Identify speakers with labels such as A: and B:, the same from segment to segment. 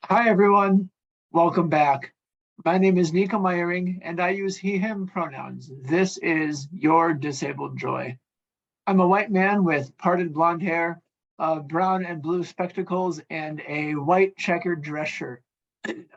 A: Hi, everyone. Welcome back. My name is Nico and I use he, him pronouns. This is your disabled joy. I'm a white man with parted blonde hair, brown and blue spectacles, and a white checkered dress shirt.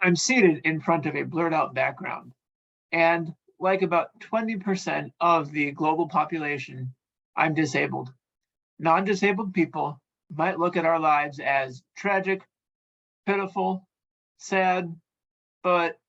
A: I'm seated in front of a blurred out background. And like about 20% of the global population, I'm disabled. Non-disabled people might look at our lives as tragic, pitiful, sad, but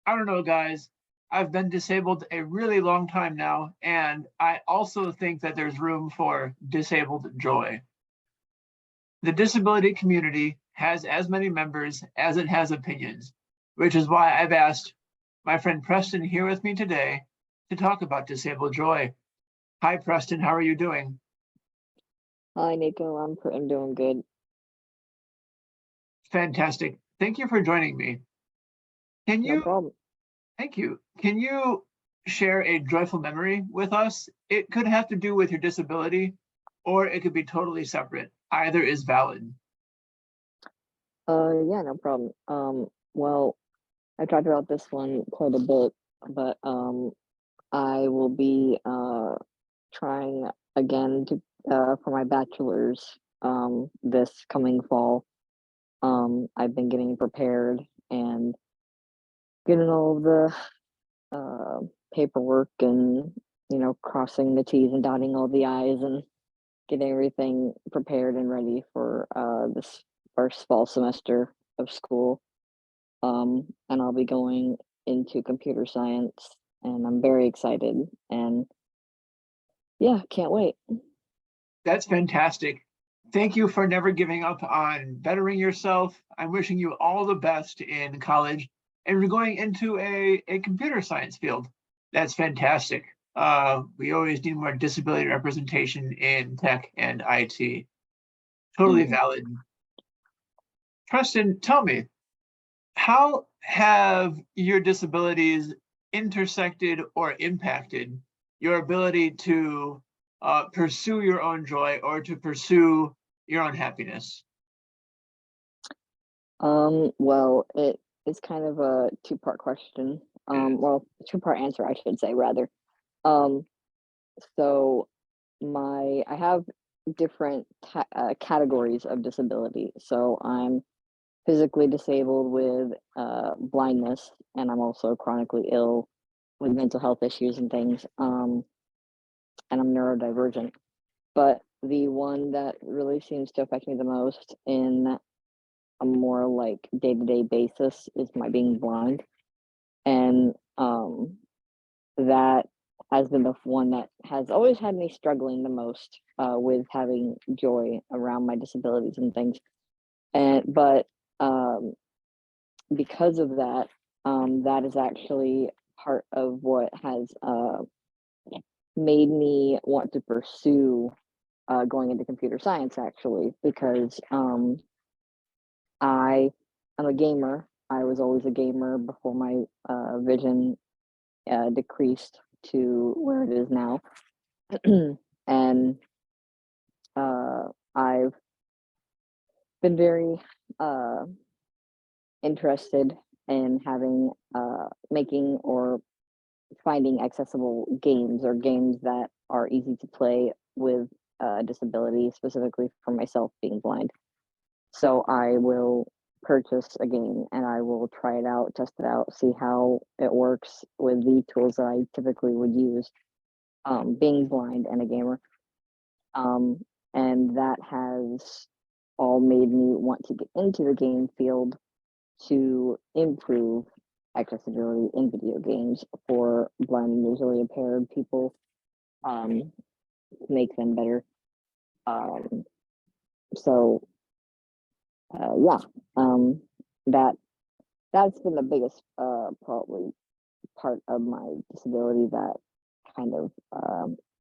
A: I don't know, guys. I've been disabled a really long time now, and I also think that there's room for disabled joy. The disability community has as many members as it has opinions, which is why I've asked my friend Preston here with me today to talk about disabled joy. Hi, Preston. How are you doing?
B: Hi, Nico. I'm doing good.
A: Fantastic. Thank you for joining me. Can
B: No
A: you
B: problem.
A: Thank you. Can you share a joyful memory with us? It could have to do with your disability, or it could be totally separate. Either is valid.
B: Yeah, no problem. Well, I talked about this one quite a bit, but I will be trying again to for my bachelor's this coming fall. I've been getting prepared and getting all of the uh paperwork and crossing the T's and dotting all the I's and getting everything prepared and ready for this first fall semester of school. And I'll be going into computer science, and I'm very excited. And yeah, can't wait.
A: That's fantastic. Thank you for never giving up on bettering yourself. I'm wishing you all the best in college, and you're going into a computer science field. That's fantastic. We always need more disability representation in tech and IT. Totally
B: Mhm.
A: valid. Preston, tell me, how have your disabilities intersected or impacted your ability to pursue your own joy or to pursue your own happiness?
B: Well, it is kind of a two-part question. Well, two-part answer, I should say, rather. Um, so I have different categories of disability. So I'm physically disabled with blindness, and I'm also chronically ill with mental health issues and things. And I'm neurodivergent. But the one that really seems to affect me the most in a more like day to day basis is my being blind. And that has been the one that has always had me struggling the most with having joy around my disabilities and things. But um, because of that, that is actually part of what has made me want to pursue going into computer science actually because I am a gamer. I was always a gamer before my vision decreased to where it is now. And I've been very uh, interested in having making or finding accessible games or games that are easy to play with disability, specifically for myself being blind. So I will purchase a game and I will try it out, test it out, see how it works with the tools that I typically would use, being blind and a gamer. Um, and that has all made me want to get into the game field to improve accessibility in video games for blind and visually impaired people, um, make them better. Um, so yeah, um, that that's been the biggest probably part of my disability that kind of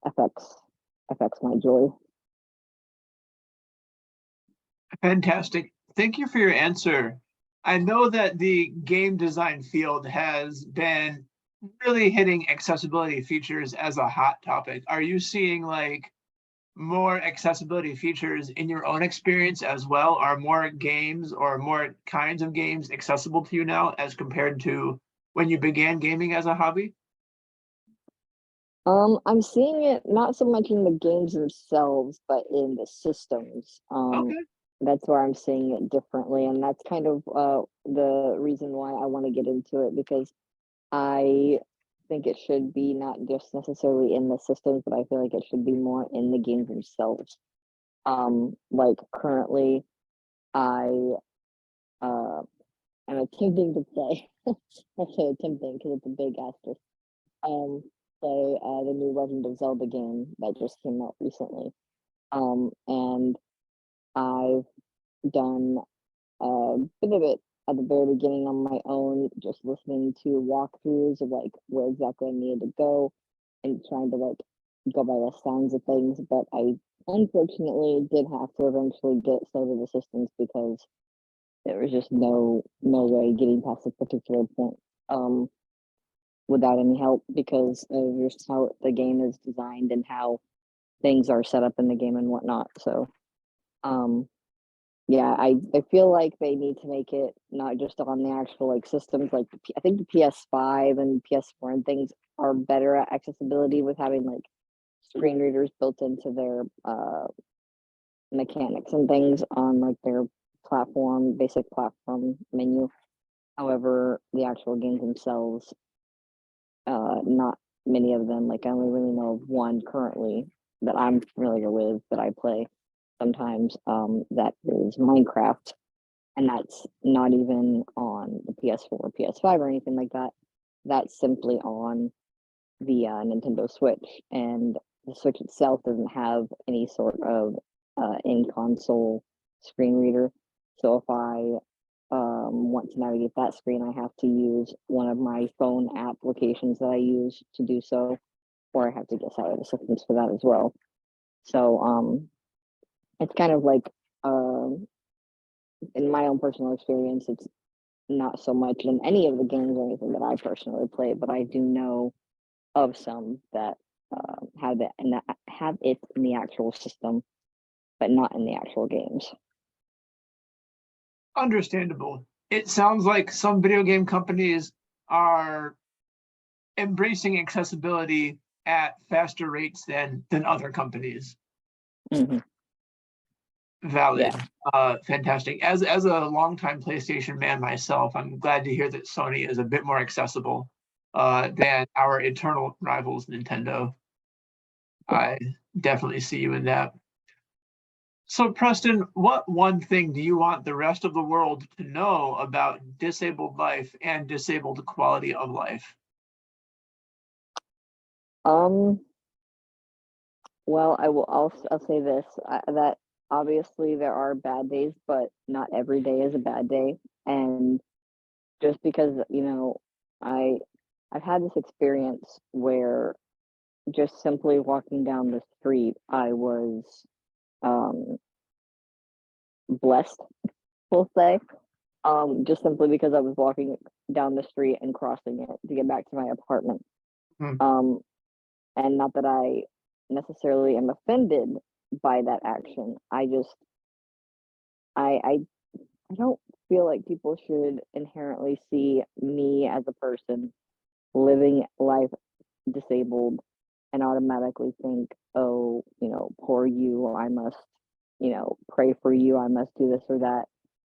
B: affects my joy.
A: Fantastic. Thank you for your answer. I know that the game design field has been really hitting accessibility features as a hot topic. Are you seeing like more accessibility features in your own experience as well? Are more games or more kinds of games accessible to you now as compared to when you began gaming as a hobby?
B: I'm seeing it not so much in the games themselves, but in the systems.
A: Okay.
B: That's where I'm seeing it differently, and that's kind of the reason why I want to get into it because I think it should be not just necessarily in the systems, but I feel like it should be more in the games themselves. Like currently, I uh, am attempting to play. I say attempting because it's a big asterisk. Um, Play the new Legend of Zelda game that just came out recently. And I've done a bit of it at the very beginning on my own, just listening to walkthroughs of like where exactly I needed to go and trying to like go by the sounds of things. But I unfortunately did have to eventually get some of the systems because there was just no way getting past a particular point without any help because of just how the game is designed and how things are set up in the game and whatnot. So um yeah, I feel like they need to make it not just on the actual like systems like I think the PS5 and PS4 and things are better at accessibility with having like screen readers built into their mechanics and things on like their platform basic platform menu. However, the actual games themselves, not many of them. Like I only really know of one currently that I'm familiar with that I play sometimes. That is Minecraft, and that's not even on the PS4, PS5, or anything like that. That's simply on the Nintendo Switch, and the Switch itself doesn't have any sort of in-console screen reader. So if I want to navigate that screen, I have to use one of my phone applications that I use to do so, or I have to get side assistance for that as well. So it's kind of like in my own personal experience, it's not so much in any of the games or anything that I personally play, but I do know of some that have it and that have it in the actual system, but not in the actual games.
A: Understandable. It sounds like some video game companies are embracing accessibility at faster rates than other companies.
B: Hmm.
A: Valid.
B: Yeah.
A: Fantastic. As a longtime PlayStation man myself, I'm glad to hear that Sony is a bit more accessible than our eternal rivals, Nintendo. I definitely see you in that. So, Preston, what one thing do you want the rest of the world to know about disabled life and disabled quality of life?
B: Um. Well, I'll say this that obviously there are bad days, but not every day is a bad day. And just because I I've had this experience where just simply walking down the street, I was um, blessed, we'll say, just simply because I was walking down the street and crossing it to get back to my apartment.
A: Hmm.
B: Um, and not that I necessarily am offended by that action. I I don't feel like people should inherently see me as a person living life disabled and automatically think, oh, poor you, I must, pray for you, I must do this or that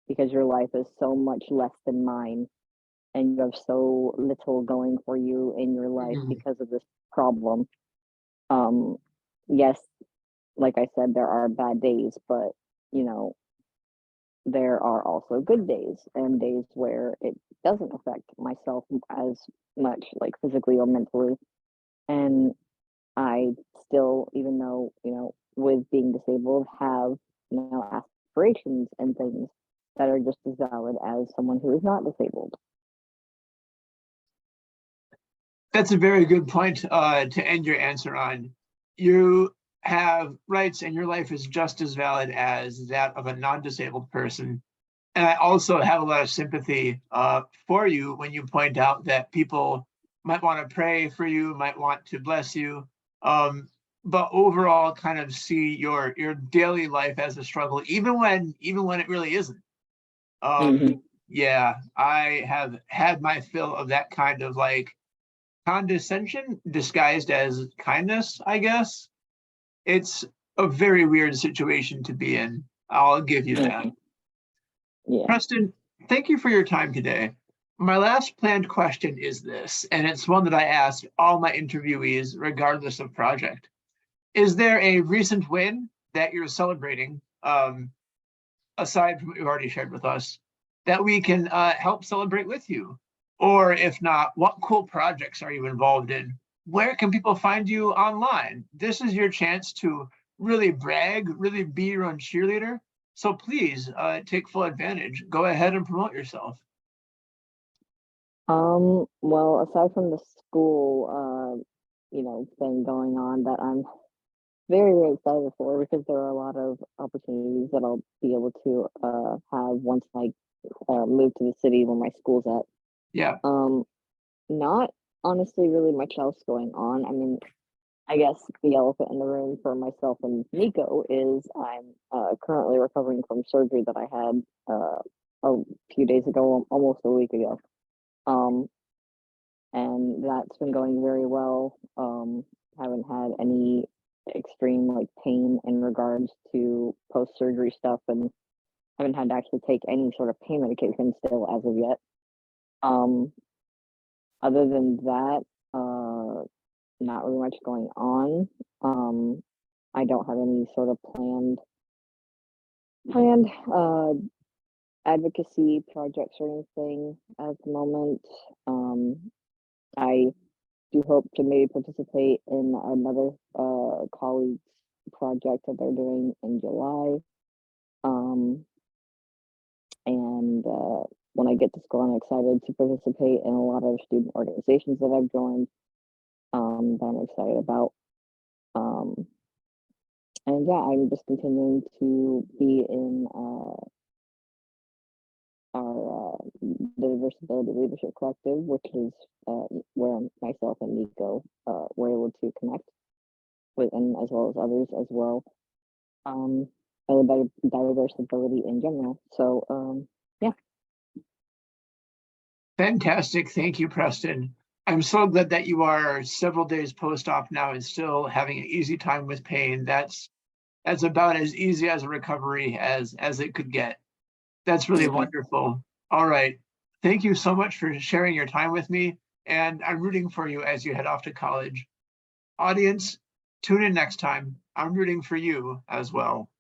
B: because your life is so much less than mine and you have so little going for you in your life
A: Mhm.
B: because of this problem. Um, yes, like I said, there are bad days, but you know, there are also good days and days where it doesn't affect myself as much, like physically or mentally. And I still, even though, with being disabled, have, aspirations and things that are just as valid as someone who is not disabled.
A: That's a very good point to end your answer on. You have rights, and your life is just as valid as that of a non-disabled person. And I also have a lot of sympathy for you when you point out that people might want to pray for you, might want to bless you. Um, but overall kind of see your daily life as a struggle, even when it really isn't.
B: Mhm.
A: Yeah, I have had my fill of that kind of like condescension disguised as kindness, I guess. It's a very weird situation to be in. I'll give you that.
B: Mhm. Yeah.
A: Preston, thank you for your time today. My last planned question is this, and it's one that I ask all my interviewees, regardless of project. Is there a recent win that you're celebrating, aside from what you've already shared with us, that we can help celebrate with you? Or if not, what cool projects are you involved in? Where can people find you online? This is your chance to really brag, really be your own cheerleader. So please take full advantage. Go ahead and promote yourself.
B: Well, aside from the school, thing going on that I'm very, very excited for because there are a lot of opportunities that I'll be able to have once I move to the city where my school's at.
A: Yeah,
B: Um, Not honestly really much else going on. I mean, I guess the elephant in the room for myself and Nico is I'm currently recovering from surgery that I had a few days ago, almost a week ago. Um, and that's been going very well. Haven't had any extreme like pain in regards to post surgery stuff, and haven't had to actually take any sort of pain medication still as of yet. Um, Other than that, not really much going on. Um, I don't have any sort of planned advocacy projects or anything at the moment. I do hope to maybe participate in another colleague's project that they're doing in July. Um, and when I get to school, I'm excited to participate in a lot of student organizations that I've joined, that I'm excited about. Um, and yeah, I'm just continuing to be in our the Diversibility Leadership Collective, which is where myself and Nico were able to connect with, and as well as others as well. Um, about diversibility in general. So yeah.
A: fantastic. Thank you, Preston. I'm so glad that you are several days post-op now and still having an easy time with pain. That's about as easy as a recovery as it could get. That's really
B: Mhm.
A: wonderful. All right. Thank you so much for sharing your time with me. And I'm rooting for you as you head off to college. Audience, tune in next time. I'm rooting for you as well.